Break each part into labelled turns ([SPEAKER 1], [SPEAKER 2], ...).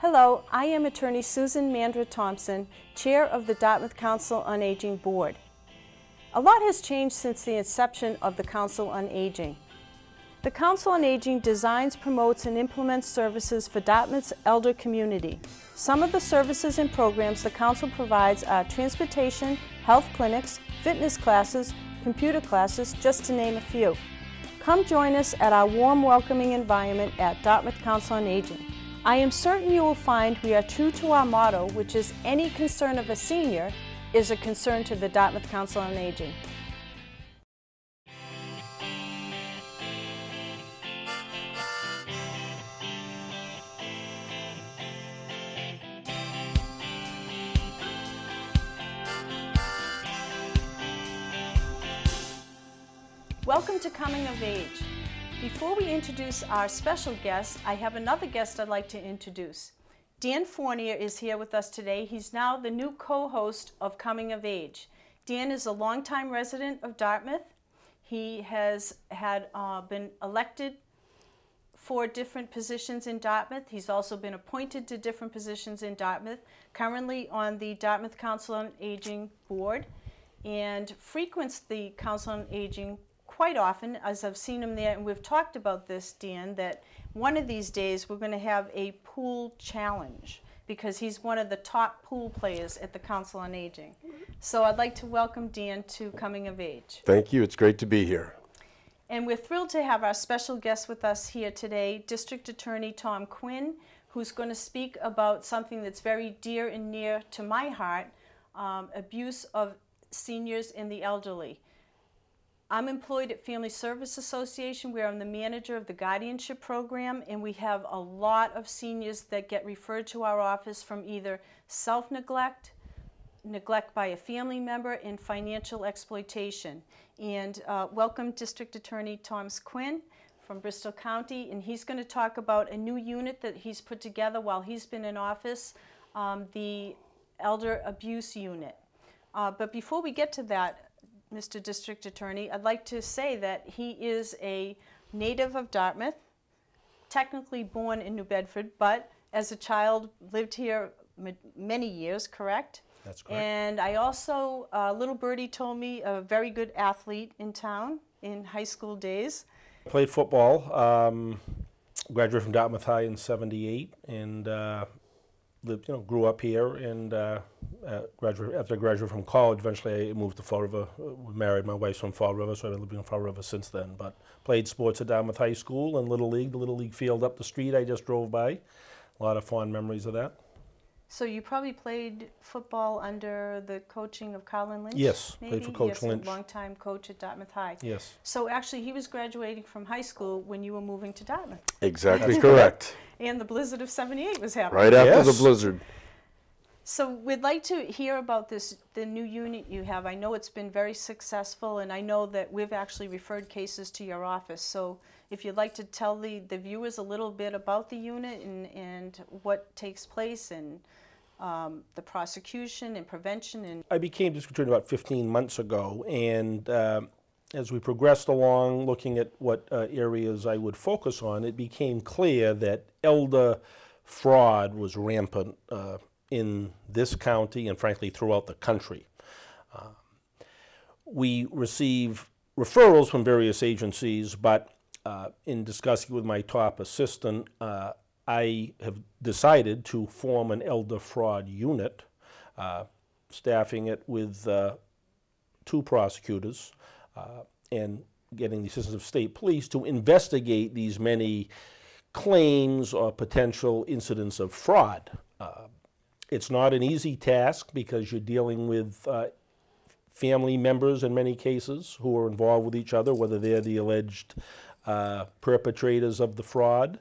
[SPEAKER 1] Hello, I am attorney Susan Mandra Thompson, chair of the Dartmouth Council on Aging Board. A lot has changed since the inception of the Council on Aging. The Council on Aging designs, promotes, and implements services for Dartmouth's elder community. Some of the services and programs the Council provides are transportation, health clinics, fitness classes, computer classes, just to name a few. Come join us at our warm, welcoming environment at Dartmouth Council on Aging. I am certain you will find we are true to our motto, which is any concern of a senior is a concern to the Dartmouth Council on Aging. Welcome to Coming of Age. Before we introduce our special guest, I have another guest I'd like to introduce. Dan Fournier is here with us today. He's now the new co-host of Coming of Age. Dan is a longtime resident of Dartmouth. He has been elected for different positions in Dartmouth. He's also been appointed to different positions in Dartmouth, currently on the Dartmouth Council on Aging Board, and frequents the Council on Aging quite often, as I've seen him there, and we've talked about this, Dan, that one of these days we're going to have a pool challenge because he's one of the top pool players at the Council on Aging. So I'd like to welcome Dan to Coming of Age.
[SPEAKER 2] Thank you. It's great to be here.
[SPEAKER 1] And we're thrilled to have our special guest with us here today, District Attorney Tom Quinn, who's going to speak about something that's very dear and near to my heart, abuse of seniors and the elderly. I'm employed at Family Service Association, where I'm the manager of the guardianship program, and we have a lot of seniors that get referred to our office from either self-neglect, neglect by a family member, and financial exploitation. And welcome District Attorney Tom Quinn from Bristol County, and he's going to talk about a new unit that he's put together while he's been in office, the Elder Abuse Unit. But before we get to that, Mr. District Attorney, I'd like to say that he is a native of Dartmouth, technically born in New Bedford, but as a child lived here many years, correct?
[SPEAKER 3] That's correct.
[SPEAKER 1] And I also, little birdie told me, a very good athlete in town in high school days.
[SPEAKER 3] Played football, graduated from Dartmouth High in '78, and grew up here, and after I graduated from college, eventually I moved to Fall River. We married, my wife's from Fall River, so I've been living in Fall River since then. But played sports at Dartmouth High School and Little League, the Little League field up the street I just drove by. A lot of fond memories of that.
[SPEAKER 1] So you probably played football under the coaching of Colin Lynch?
[SPEAKER 3] Yes,
[SPEAKER 1] maybe?
[SPEAKER 3] played for Coach Lynch.
[SPEAKER 1] A longtime coach at Dartmouth High.
[SPEAKER 3] Yes.
[SPEAKER 1] So actually he was graduating from high school when you were moving to Dartmouth.
[SPEAKER 2] Exactly correct.
[SPEAKER 1] And the blizzard of '78 was happening.
[SPEAKER 2] Right after
[SPEAKER 3] Yes.
[SPEAKER 2] the blizzard.
[SPEAKER 1] So we'd like to hear about the new unit you have. I know it's been very successful, and I know that we've actually referred cases to your office. So if you'd like to tell the viewers a little bit about the unit and what takes place, and the prosecution and prevention. And
[SPEAKER 3] I became district attorney about 15 months ago, and as we progressed along looking at what areas I would focus on, it became clear that elder fraud was rampant in this county and frankly throughout the country. We receive referrals from various agencies, but in discussing with my top assistant, I have decided to form an elder fraud unit, staffing it with 2 prosecutors and getting the assistance of state police to investigate these many claims or potential incidents of fraud. It's not an easy task because you're dealing with family members in many cases who are involved with each other, whether they're the alleged perpetrators of the fraud.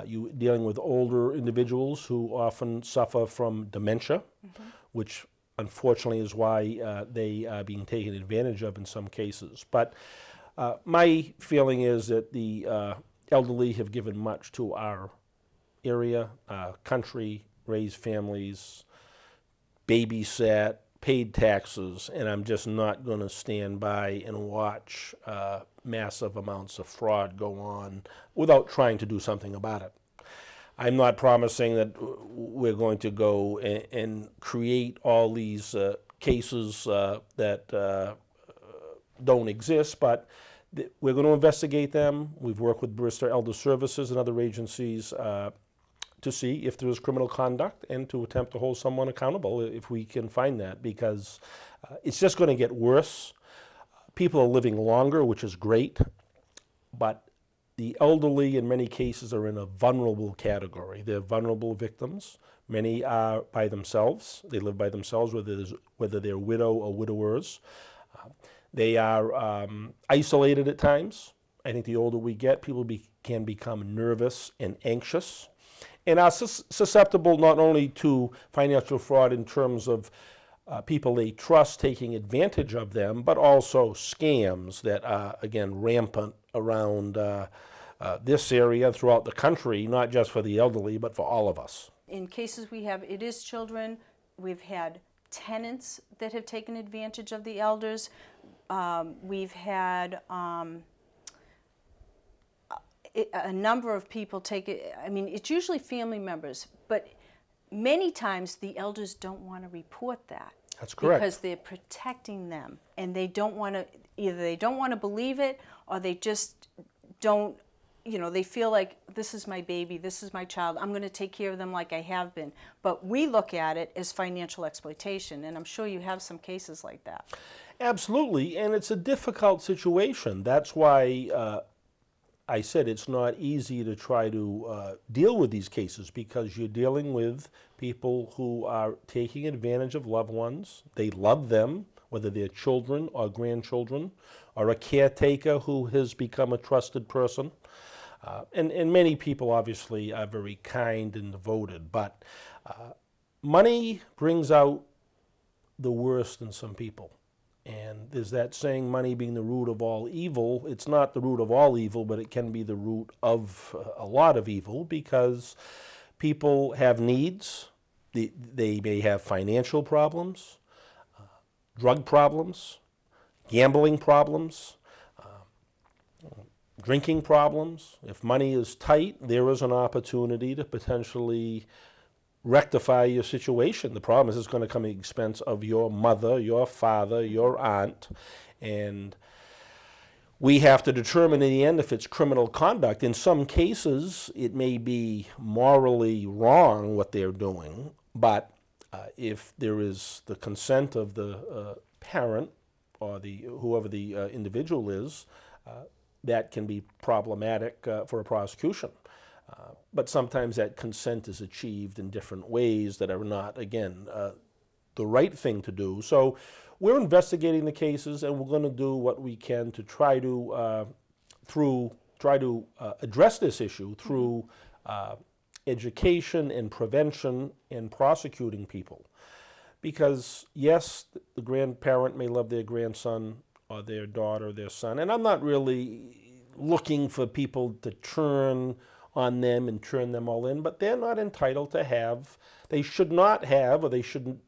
[SPEAKER 3] You're dealing with older individuals who often suffer from dementia, which unfortunately is why they are being taken advantage of in some cases. But my feeling is that the elderly have given much to our area, country, raised families, babysat, paid taxes, and I'm just not going to stand by and watch massive amounts of fraud go on without trying to do something about it. I'm not promising that we're going to go and create all these cases that don't exist, but we're going to investigate them. We've worked with Bristol Elder Services and other agencies to see if there is criminal conduct and to attempt to hold someone accountable if we can find that, because it's just going to get worse. People are living longer, which is great, but the elderly in many cases are in a vulnerable category. They're vulnerable victims. Many are by themselves. They live by themselves, whether they're widow or widowers. They are isolated at times. I think the older we get, people can become nervous and anxious, and are susceptible not only to financial fraud in terms of people they trust taking advantage of them, but also scams that are, again, rampant around this area throughout the country, not just for the elderly, but for all of us.
[SPEAKER 1] In cases we have, it is children. We've had tenants that have taken advantage of the elders. We've had a number of people take it. I mean, it's usually family members, but many times the elders don't want to report that.
[SPEAKER 3] That's correct.
[SPEAKER 1] Because they're protecting them, and they don't want to, either they don't want to believe it, or they just don't, they feel like, this is my baby, this is my child, I'm going to take care of them like I have been. But we look at it as financial exploitation, and I'm sure you have some cases like that.
[SPEAKER 3] Absolutely, and it's a difficult situation. That's why I said it's not easy to try to deal with these cases, because you're dealing with people who are taking advantage of loved ones. They love them, whether they're children or grandchildren, or a caretaker who has become a trusted person. And many people obviously are very kind and devoted, but money brings out the worst in some people. And there's that saying, money being the root of all evil. It's not the root of all evil, but it can be the root of a lot of evil, because people have needs. They may have financial problems, drug problems, gambling problems, drinking problems. If money is tight, there is an opportunity to potentially rectify your situation. The problem is it's going to come at the expense of your mother, your father, your aunt, and we have to determine in the end if it's criminal conduct. In some cases, it may be morally wrong what they're doing, but if there is the consent of the parent or whoever the individual is, that can be problematic for a prosecution. But sometimes that consent is achieved in different ways that are not, again, the right thing to do. So we're investigating the cases, and we're going to do what we can to try to address this issue through education and prevention and prosecuting people. Because yes, the grandparent may love their grandson or their daughter, their son, and I'm not really looking for people to turn on them and turn them all in, but they're not entitled to have, they should not have, or they shouldn't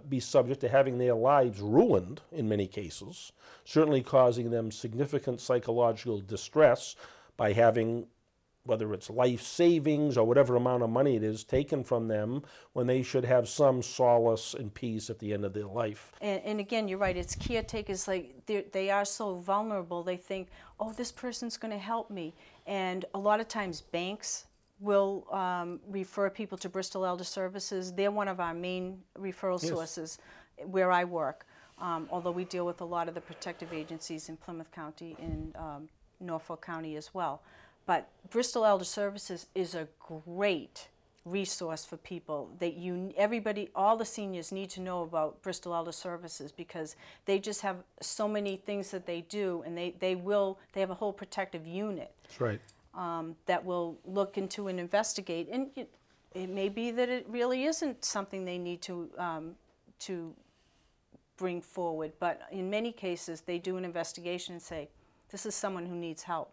[SPEAKER 3] be subject to having their lives ruined in many cases, certainly causing them significant psychological distress by having, whether it's life savings or whatever amount of money it is, taken from them when they should have some solace and peace at the end of their life.
[SPEAKER 1] And again, you're right, it's caretakers, like they are so vulnerable. They think, oh, this person's going to help me. And a lot of times banks will refer people to Bristol Elder Services. They're one of our main referral sources where I work, although we deal with a lot of the protective agencies in Plymouth County and Norfolk County as well. But Bristol Elder Services is a great resource for people that everybody, all the seniors need to know about Bristol Elder Services, because they just have so many things that they do, and they have a whole protective unit.
[SPEAKER 3] That's right.
[SPEAKER 1] That will look into and investigate, and it may be that it really isn't something they need to bring forward, but in many cases they do an investigation and say, this is someone who needs help.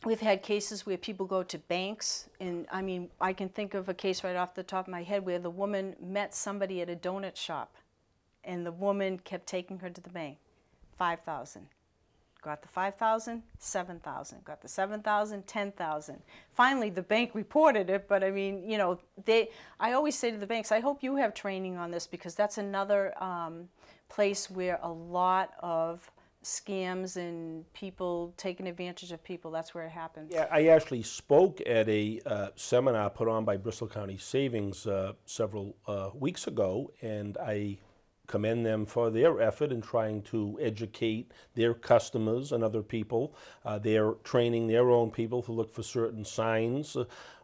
[SPEAKER 1] We've had cases where people go to banks, and I mean, I can think of a case right off the top of my head where the woman met somebody at a donut shop, and the woman kept taking her to the bank. $5,000. Got the 5,000, 7,000. Got the 7,000, 10,000. Finally, the bank reported it, but I mean, you know, I always say to the banks, I hope you have training on this, because that's another place where a lot of scams and people taking advantage of people, that's where it happens.
[SPEAKER 3] Yeah, I actually spoke at a seminar put on by Bristol County Savings several weeks ago, and I commend them for their effort in trying to educate their customers and other people. They're training their own people to look for certain signs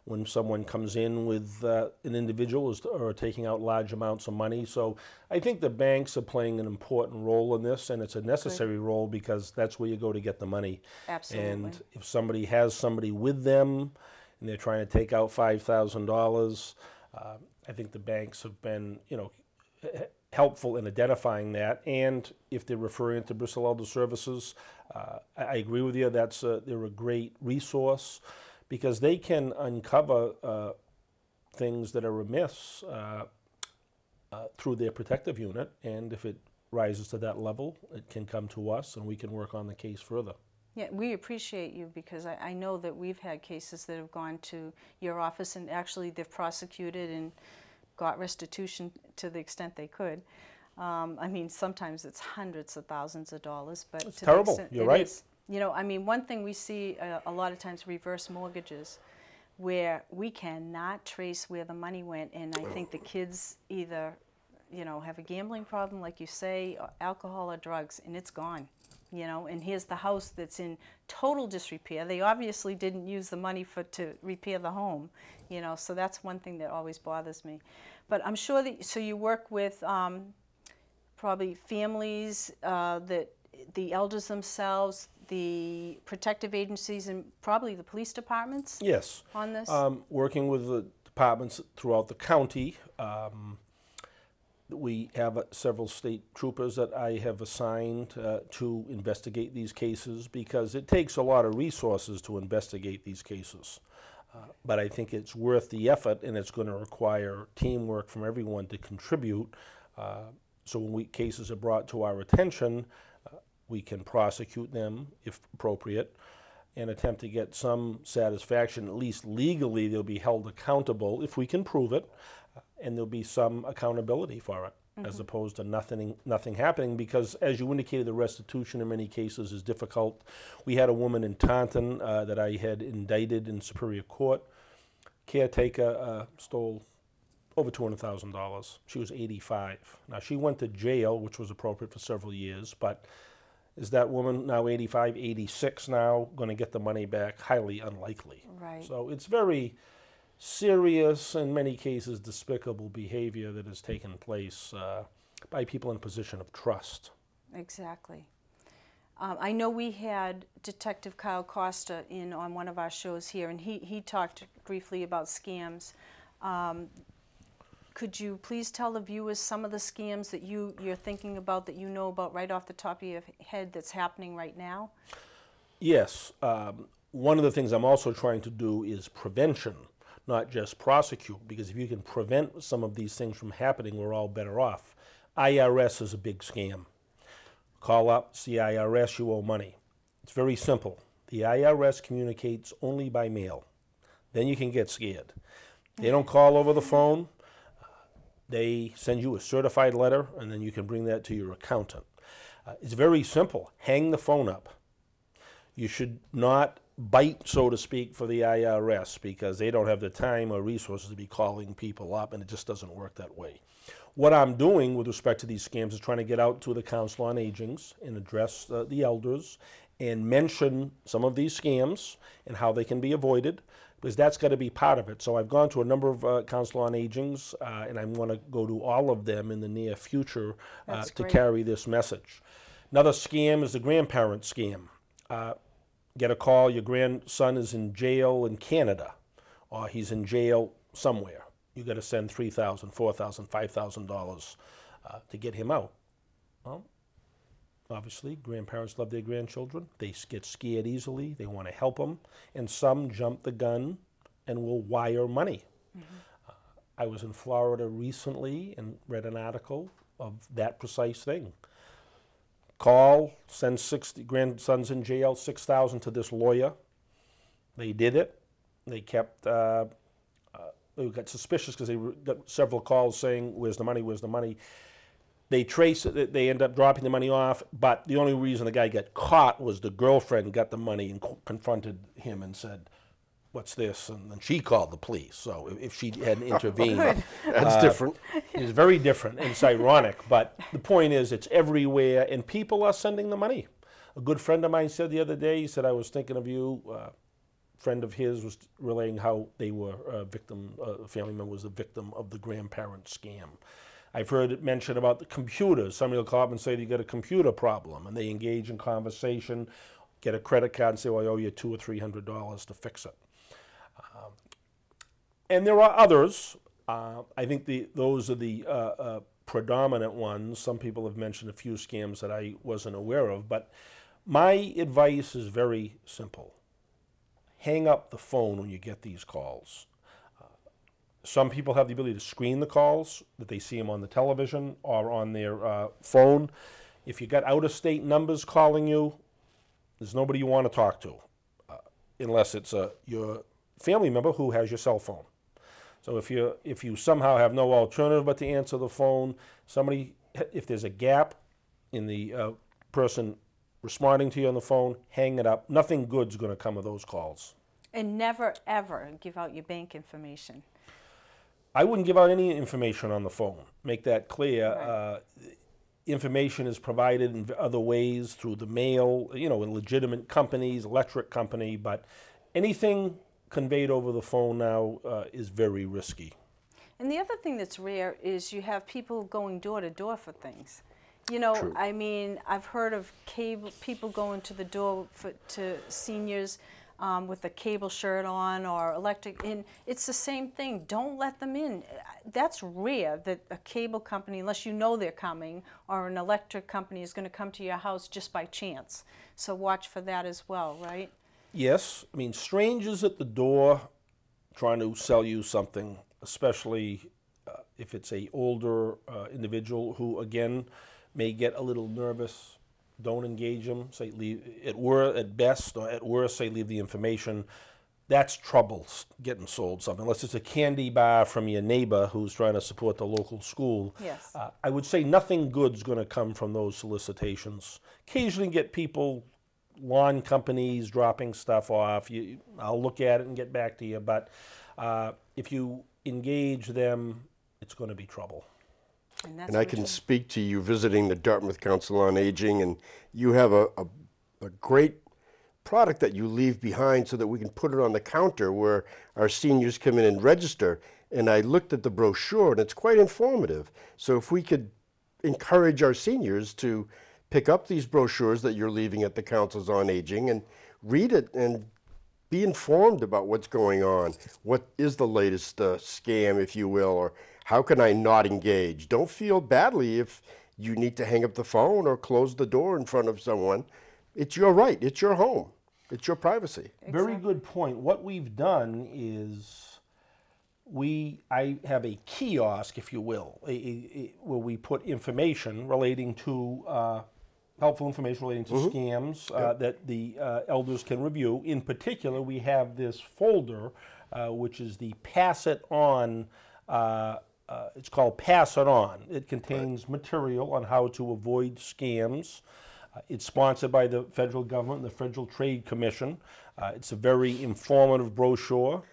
[SPEAKER 3] when someone comes in with an individual or taking out large amounts of money. So I think the banks are playing an important role in this, and it's a necessary role, because that's where you go to get the money.
[SPEAKER 1] Absolutely.
[SPEAKER 3] And if somebody has somebody with them and they're trying to take out $5,000, I think the banks have been, you know, helpful in identifying that. And if they're referring to Bristol Elder Services, I agree with you. They're a great resource, because they can uncover things that are amiss through their protective unit. And if it rises to that level, it can come to us, and we can work on the case further.
[SPEAKER 1] Yeah, we appreciate you, because I know that we've had cases that have gone to your office, and actually they've prosecuted and got restitution to the extent they could. I mean, sometimes it's hundreds of thousands of dollars, but
[SPEAKER 3] it's
[SPEAKER 1] to
[SPEAKER 3] terrible.
[SPEAKER 1] The extent
[SPEAKER 3] You're right.
[SPEAKER 1] is, you know, I mean, one thing we see a lot of times, reverse mortgages, where we cannot trace where the money went, and I think the kids either, you know, have a gambling problem, like you say, or alcohol or drugs, and it's gone. You know, and here's the house that's in total disrepair. They obviously didn't use the money to repair the home, you know, so that's one thing that always bothers me. But I'm sure that, so you work with probably families, that the elders themselves, the protective agencies, and probably the police departments?
[SPEAKER 3] Yes.
[SPEAKER 1] On this?
[SPEAKER 3] Working with the departments throughout the county. We have several state troopers that I have assigned to investigate these cases, because it takes a lot of resources to investigate these cases. But I think it's worth the effort, and it's going to require teamwork from everyone to contribute. So when cases are brought to our attention, we can prosecute them if appropriate, and attempt to get some satisfaction. At least legally, they'll be held accountable if we can prove it, and there'll be some accountability for it, as opposed to nothing happening. Because, as you indicated, the restitution in many cases is difficult. We had a woman in Taunton that I had indicted in Superior Court. Caretaker stole over $200,000. She was 85. Now, she went to jail, which was appropriate, for several years, but is that woman now 85, 86 now, going to get the money back? Highly unlikely.
[SPEAKER 1] Right.
[SPEAKER 3] So it's very serious, in many cases despicable behavior that has taken place by people in a position of trust.
[SPEAKER 1] Exactly. I know we had Detective Kyle Costa in on one of our shows here, and he talked briefly about scams. Could you please tell the viewers some of the scams that you're thinking about, that you know about right off the top of your head, that's happening right now?
[SPEAKER 3] Yes. One of the things I'm also trying to do is prevention, not just prosecute, because if you can prevent some of these things from happening, we're all better off. IRS is a big scam. Call up, it's the IRS, you owe money. It's very simple. The IRS communicates only by mail. Then you can get scared. They don't call over the phone. They send you a certified letter, and then you can bring that to your accountant. It's very simple. Hang the phone up. You should not bite, so to speak, for the IRS, because they don't have the time or resources to be calling people up, and it just doesn't work that way. What I'm doing with respect to these scams is trying to get out to the Council on Agings and address the elders and mention some of these scams and how they can be avoided, because that's got to be part of it. So I've gone to a number of Council on Agings, and I'm going to go to all of them in the near future to carry this message. Another scam is the grandparent scam. Get a call, your grandson is in jail in Canada, or he's in jail somewhere. You got to send $3,000, $4,000, $5,000 to get him out. Well, obviously, grandparents love their grandchildren. They get scared easily. They want to help them. And some jump the gun and will wire money. I was in Florida recently and read an article of that precise thing. call, send 60 grandsons in jail, 6,000 to this lawyer. They did it. They kept, they got suspicious because they got several calls saying, where's the money, where's the money? They trace it, they end up dropping the money off, but the only reason the guy got caught was the girlfriend got the money and confronted him and said, what's this? And then she called the police. So if she hadn't intervened.
[SPEAKER 2] That's different.
[SPEAKER 3] It's very different, and it's ironic, but the point is it's everywhere, and people are sending the money. A good friend of mine said the other day, he said, I was thinking of you. A friend of his was relaying how they were a victim, a family member was a victim of the grandparent scam. I've heard it mentioned about the computers. Somebody will call up and say, you got a computer problem, and they engage in conversation, get a credit card and say, well, I owe you $200 or $300 to fix it. And there are others. I think those are the predominant ones. Some people have mentioned a few scams that I wasn't aware of, but my advice is very simple. Hang up the phone when you get these calls. Some people have the ability to screen the calls, that they see them on the television or on their phone. If you got out-of-state numbers calling you, there's nobody you want to talk to, unless it's your family member who has your cell phone. So if you somehow have no alternative but to answer the phone, if there's a gap in the person responding to you on the phone, hang it up. Nothing good's going to come of those calls.
[SPEAKER 1] And never, ever give out your bank information.
[SPEAKER 3] I wouldn't give out any information on the phone. Make that clear.
[SPEAKER 1] Right.
[SPEAKER 3] Information is provided in other ways through the mail, in legitimate companies, electric company, but anything conveyed over the phone now is very risky.
[SPEAKER 1] And the other thing that's rare is you have people going door to door for things.
[SPEAKER 2] True.
[SPEAKER 1] I mean, I've heard of people going to the door to seniors with a cable shirt on or electric, and it's the same thing. Don't let them in. That's rare that a cable company, unless you know they're coming, or an electric company is going to come to your house just by chance. So watch for that as well, right?
[SPEAKER 3] Yes, I mean, strangers at the door trying to sell you something, especially if it's a older individual who, again, may get a little nervous. Don't engage them. Say leave at best, or at worst, say leave the information. That's trouble getting sold something. Unless it's a candy bar from your neighbor who's trying to support the local school.
[SPEAKER 1] Yes.
[SPEAKER 3] I would say nothing good's going to come from those solicitations. Occasionally get people, lawn companies dropping stuff off. I'll look at it and get back to you. But if you engage them, it's going to be trouble.
[SPEAKER 2] And I can speak to you visiting the Dartmouth Council on Aging, and you have a great product that you leave behind so that we can put it on the counter where our seniors come in and register. And I looked at the brochure, and it's quite informative. So if we could encourage our seniors to pick up these brochures that you're leaving at the Councils on Aging and read it and be informed about what's going on. What is the latest scam, if you will, or how can I not engage? Don't feel badly if you need to hang up the phone or close the door in front of someone. It's your right. It's your home. It's your privacy.
[SPEAKER 1] Exactly.
[SPEAKER 3] Very good point. What we've done is I have a kiosk, if you will, where we put information relating to helpful information relating to scams that the elders can review. In particular, we have this folder, which is the Pass It On. It's called Pass It On. It contains material on how to avoid scams. It's sponsored by the federal government and the Federal Trade Commission. It's a very informative brochure.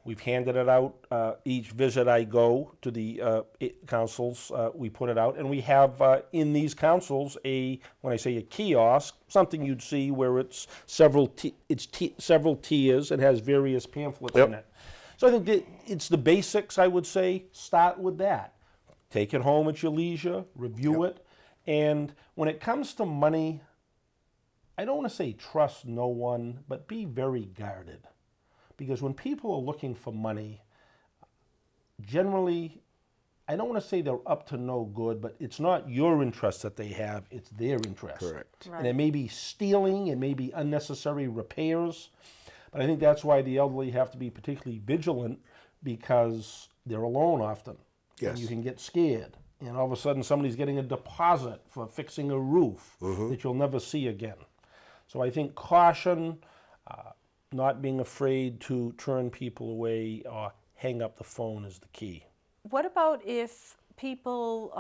[SPEAKER 3] We've handed it out each visit I go to the councils. We put it out, and we have in these councils when I say a kiosk, something you'd see where it's several tiers and has various pamphlets in it. So I think it's the basics. I would say start with that. Take it home at your leisure, review it, and when it comes to money, I don't want to say trust no one, but be very guarded. Because when people are looking for money, generally, I don't want to say they're up to no good, but it's not your interest that they have, it's their interest.
[SPEAKER 2] Correct.
[SPEAKER 1] Right.
[SPEAKER 3] And it may be stealing, it may be unnecessary repairs, but I think that's why the elderly have to be particularly vigilant, because they're alone often.
[SPEAKER 2] Yes.
[SPEAKER 3] And you can get scared. and all of a sudden somebody's getting a deposit for fixing a roof that you'll never see again. So I think caution, not being afraid to turn people away or hang up the phone is the key.
[SPEAKER 1] What about if people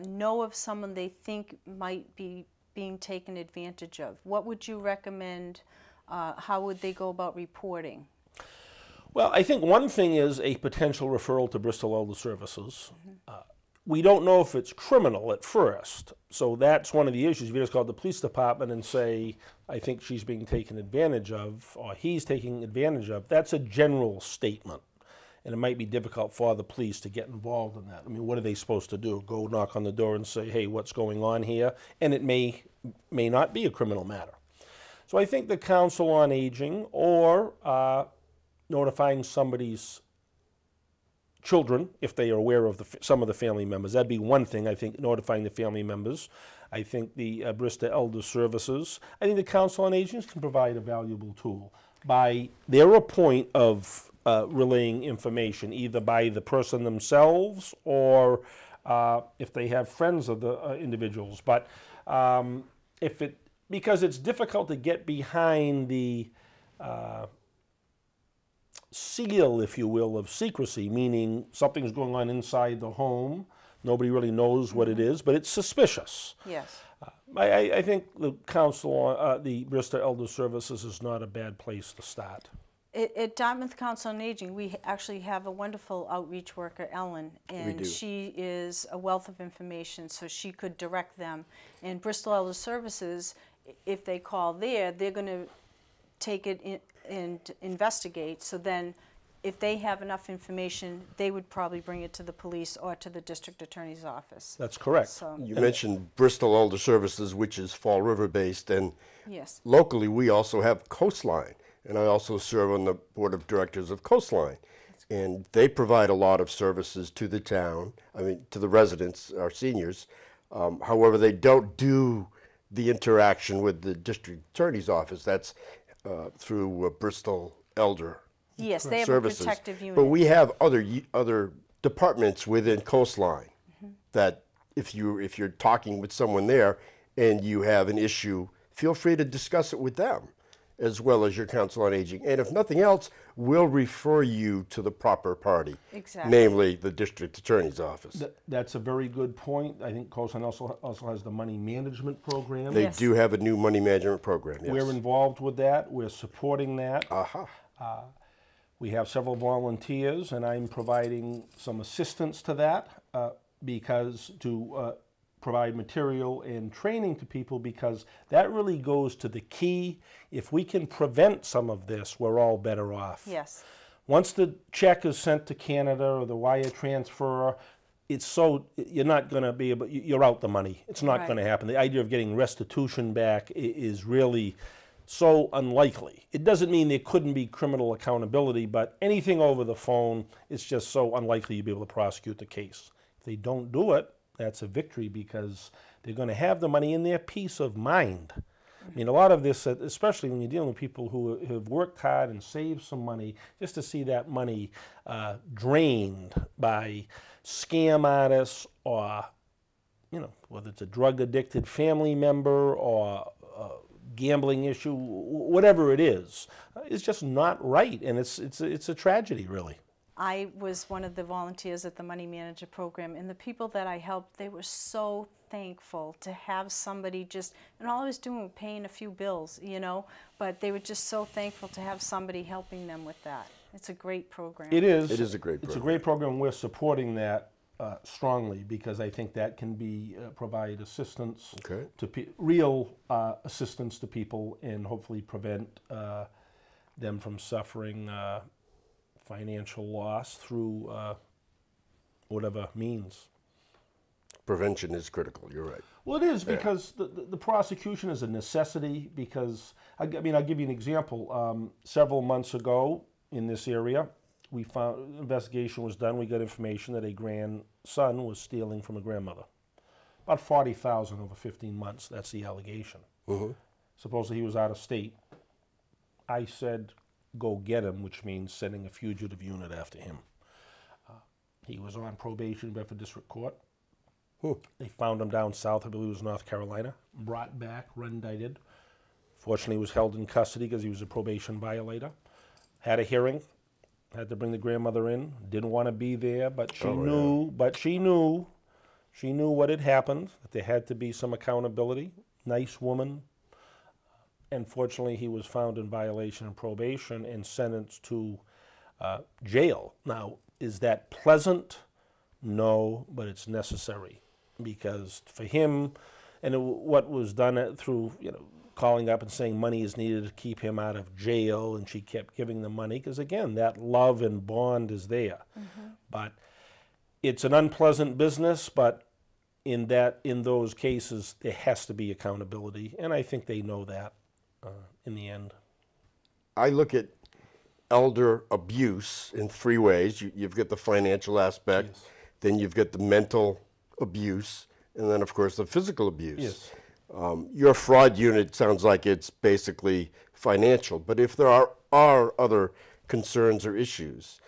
[SPEAKER 1] know of someone they think might be being taken advantage of? What would you recommend? How would they go about reporting?
[SPEAKER 3] Well, I think one thing is a potential referral to Bristol Elder Services. We don't know if it's criminal at first, so that's one of the issues. If you just call the police department and say, I think she's being taken advantage of, or he's taking advantage of, that's a general statement. And it might be difficult for the police to get involved in that. I mean, what are they supposed to do? Go knock on the door and say, hey, what's going on here? And it may not be a criminal matter. So I think the Council on Aging, or notifying somebody's children, if they are aware of some of the family members. That'd be one thing, I think, notifying the family members. I think the Bristol Elder Services, I think the Council on Aging can provide a valuable tool by their point of relaying information, either by the person themselves or if they have friends of the individuals. But because it's difficult to get behind the seal, if you will, of secrecy, meaning something's going on inside the home, nobody really knows what it is, but it's suspicious.
[SPEAKER 1] Yes.
[SPEAKER 3] I think the council, the Bristol Elder Services is not a bad place to start.
[SPEAKER 1] At Dartmouth Council on Aging, we actually have a wonderful outreach worker, Ellen, and she is a wealth of information, so she could direct them. And Bristol Elder Services, if they call there, they're going to take it in and investigate. So then if they have enough information, they would probably bring it to the police or to the district attorney's office.
[SPEAKER 3] That's correct.
[SPEAKER 1] So,
[SPEAKER 2] You mentioned Bristol Elder Services, which is Fall River based, and
[SPEAKER 1] yes.
[SPEAKER 2] locally we also have Coastline, and I also serve on the board of directors of Coastline. And they provide a lot of services to the town, I mean to the residents, our seniors. However, they don't do the interaction with the district attorney's office. That's through Bristol Elder
[SPEAKER 1] Yes, they have
[SPEAKER 2] Services.
[SPEAKER 1] a protective unit.
[SPEAKER 2] But we have other departments within Coastline that if you're talking with someone there and you have an issue, feel free to discuss it with them as well as your Council on Aging. And if nothing else, we'll refer you to the proper party,
[SPEAKER 1] Exactly.
[SPEAKER 2] namely the district attorney's office.
[SPEAKER 3] That's a very good point. I think Coastline also has the money management program.
[SPEAKER 2] They
[SPEAKER 1] Yes.
[SPEAKER 2] do have a new money management program, yes.
[SPEAKER 3] We're involved with that. We're supporting that.
[SPEAKER 2] Aha.
[SPEAKER 3] We have several volunteers, and I'm providing some assistance to that because to provide material and training to people, because that really goes to the key. If we can prevent some of this, we're all better off.
[SPEAKER 1] Yes.
[SPEAKER 3] Once the check is sent to Canada or the wire transfer, you're not going to be able, you're out the money. It's not
[SPEAKER 1] Right.
[SPEAKER 3] going to happen. The idea of getting restitution back is really so unlikely. It doesn't mean there couldn't be criminal accountability, but anything over the phone, it's just so unlikely you'll be able to prosecute the case. If they don't do it, that's a victory, because they're going to have the money in their peace of mind. I mean, a lot of this, especially when you're dealing with people who have worked hard and saved some money, just to see that money drained by scam artists, or, whether it's a drug-addicted family member or gambling issue, whatever it is, it's just not right, and it's a tragedy, really.
[SPEAKER 1] I was one of the volunteers at the Money Manager program, and the people that I helped, they were so thankful to have somebody and all I was doing was paying a few bills, but they were just so thankful to have somebody helping them with that. It's a great program.
[SPEAKER 3] It is.
[SPEAKER 2] It is a great program.
[SPEAKER 3] It's a great program. We're supporting that strongly, because I think that can provide assistance to real assistance to people, and hopefully prevent them from suffering financial loss through whatever means.
[SPEAKER 2] Prevention is critical, you're right.
[SPEAKER 3] Well, it is, because the prosecution is a necessity, because, I'll give you an example. Several months ago in this area, we found, investigation was done, we got information that a grandson was stealing from a grandmother. About $40,000 over 15 months, that's the allegation. Supposedly he was out of state. I said, go get him, which means sending a fugitive unit after him. He was on probation in Bedford District Court. They found him down south, I believe it was North Carolina, brought back, indicted. Fortunately, he was held in custody because he was a probation violator. Had a hearing, had to bring the grandmother in, didn't want to be there, but she knew what had happened, that there had to be some accountability. Nice woman. Unfortunately, he was found in violation of probation and sentenced to jail. Now, is that pleasant? No, but it's necessary, because for him, and what was done through, calling up and saying money is needed to keep him out of jail, and she kept giving the money, because again, that love and bond is there. But it's an unpleasant business, but in those cases, there has to be accountability, and I think they know that in the end.
[SPEAKER 2] I look at elder abuse in three ways. You've got the financial aspect, yes. Then you've got the mental abuse, and then, of course, the physical abuse.
[SPEAKER 3] Yes.
[SPEAKER 2] Your fraud unit sounds like it's basically financial, but if there are other concerns or issues,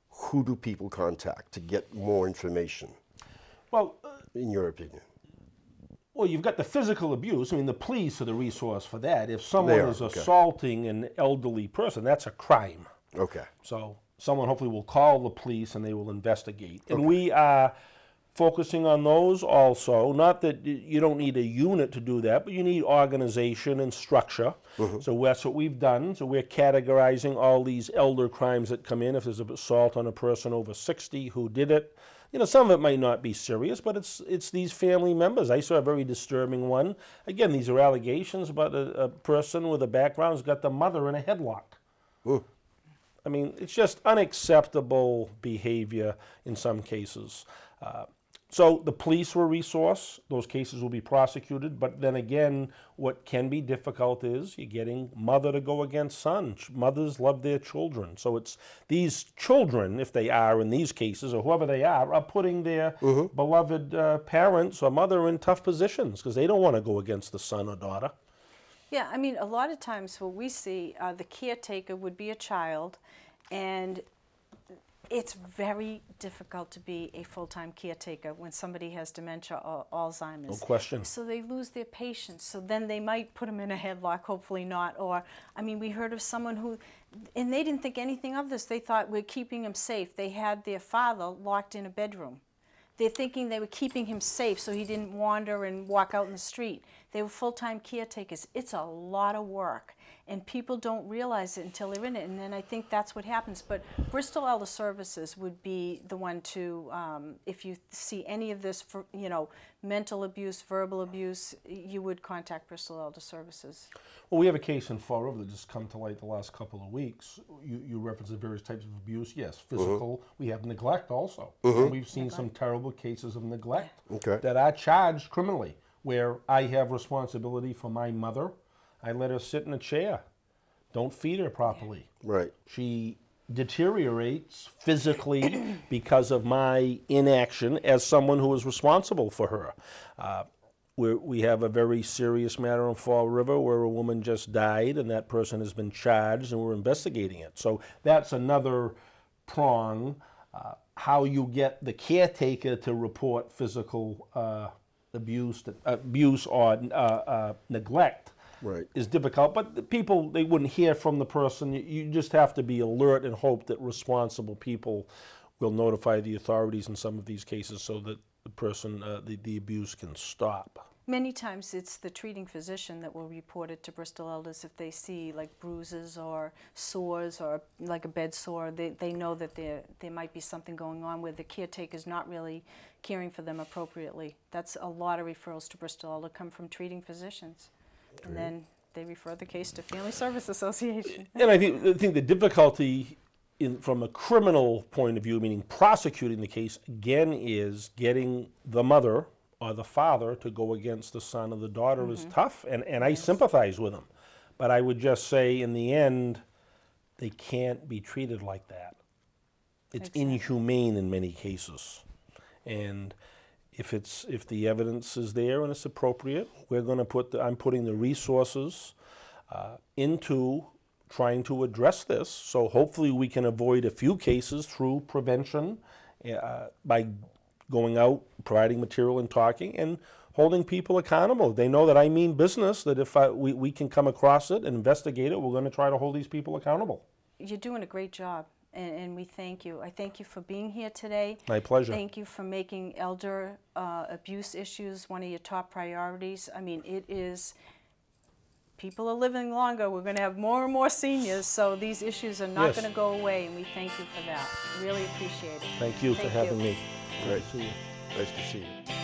[SPEAKER 2] who do people contact to get more information?
[SPEAKER 3] Well,
[SPEAKER 2] in your opinion?
[SPEAKER 3] Well, you've got the physical abuse. I mean, the police are the resource for that. If someone is assaulting an elderly person, that's a crime.
[SPEAKER 2] Okay.
[SPEAKER 3] So someone hopefully will call the police and they will investigate. And we are focusing on those also. Not that you don't need a unit to do that, but you need organization and structure. So that's what we've done. So we're categorizing all these elder crimes that come in. If there's an assault on a person over 60 who did it, some of it might not be serious, but it's these family members. I saw a very disturbing one. Again, these are allegations about a person with a background who's got the mother in a headlock. I mean, it's just unacceptable behavior in some cases. So the police were a resource. Those cases will be prosecuted. But then again, what can be difficult is you're getting mother to go against son. Mothers love their children. So it's these children, if they are in these cases, or whoever they are putting their beloved parents or mother in tough positions because they don't want to go against the son or daughter.
[SPEAKER 1] Yeah, I mean, a lot of times what we see, the caretaker would be a child, and it's very difficult to be a full-time caretaker when somebody has dementia or Alzheimer's.
[SPEAKER 3] No question.
[SPEAKER 1] So they lose their patience. So then they might put them in a headlock, hopefully not. Or, I mean, we heard of someone who, and they didn't think anything of this. They thought we're keeping him safe. They had their father locked in a bedroom. They're thinking they were keeping him safe so he didn't wander and walk out in the street. They were full-time caretakers. It's a lot of work, and people don't realize it until they're in it, and then I think that's what happens. But Bristol Elder Services would be the one to, if you see any of this, for, mental abuse, verbal abuse, you would contact Bristol Elder Services.
[SPEAKER 3] Well, we have a case in Fall River that just come to light the last couple of weeks. You referenced the various types of abuse. Yes, physical. We have neglect also. And we've seen some terrible cases of neglect that are charged criminally, where I have responsibility for my mother. I let her sit in a chair. Don't feed her properly.
[SPEAKER 2] Right.
[SPEAKER 3] She deteriorates physically because of my inaction as someone who is responsible for her. We have a very serious matter in Fall River where a woman just died and that person has been charged and we're investigating it. So that's another prong. How you get the caretaker to report physical abuse or neglect is difficult, but the people, they wouldn't hear from the person. You just have to be alert and hope that responsible people will notify the authorities in some of these cases so that the person, the abuse can stop.
[SPEAKER 1] Many times it's the treating physician that will report it to Bristol Elders if they see like bruises or sores or like a bed sore. They know that there might be something going on where the caretaker's not really caring for them appropriately. That's a lot of referrals to Bristol Elder come from treating physicians. And then they refer the case to Family Service Association.
[SPEAKER 3] And I think the difficulty from a criminal point of view, meaning prosecuting the case, again, is getting the mother or the father to go against the son or the daughter is tough, and I sympathize with them. But I would just say, in the end, they can't be treated like that. It's inhumane in many cases. And if the evidence is there and it's appropriate, we're going to I'm putting the resources into trying to address this. So hopefully we can avoid a few cases through prevention by going out, providing material and talking, and holding people accountable. They know that I mean business, that if we can come across it and investigate it, we're going to try to hold these people accountable.
[SPEAKER 1] You're doing a great job, and we thank you. I thank you for being here today.
[SPEAKER 3] My pleasure.
[SPEAKER 1] Thank you for making elder abuse issues one of your top priorities. I mean, it is, people are living longer. We're going to have more and more seniors, so these issues are not going to go away, and we thank you for that. Really appreciate it.
[SPEAKER 3] Thank you for having me.
[SPEAKER 2] Great. See you. Nice to see you.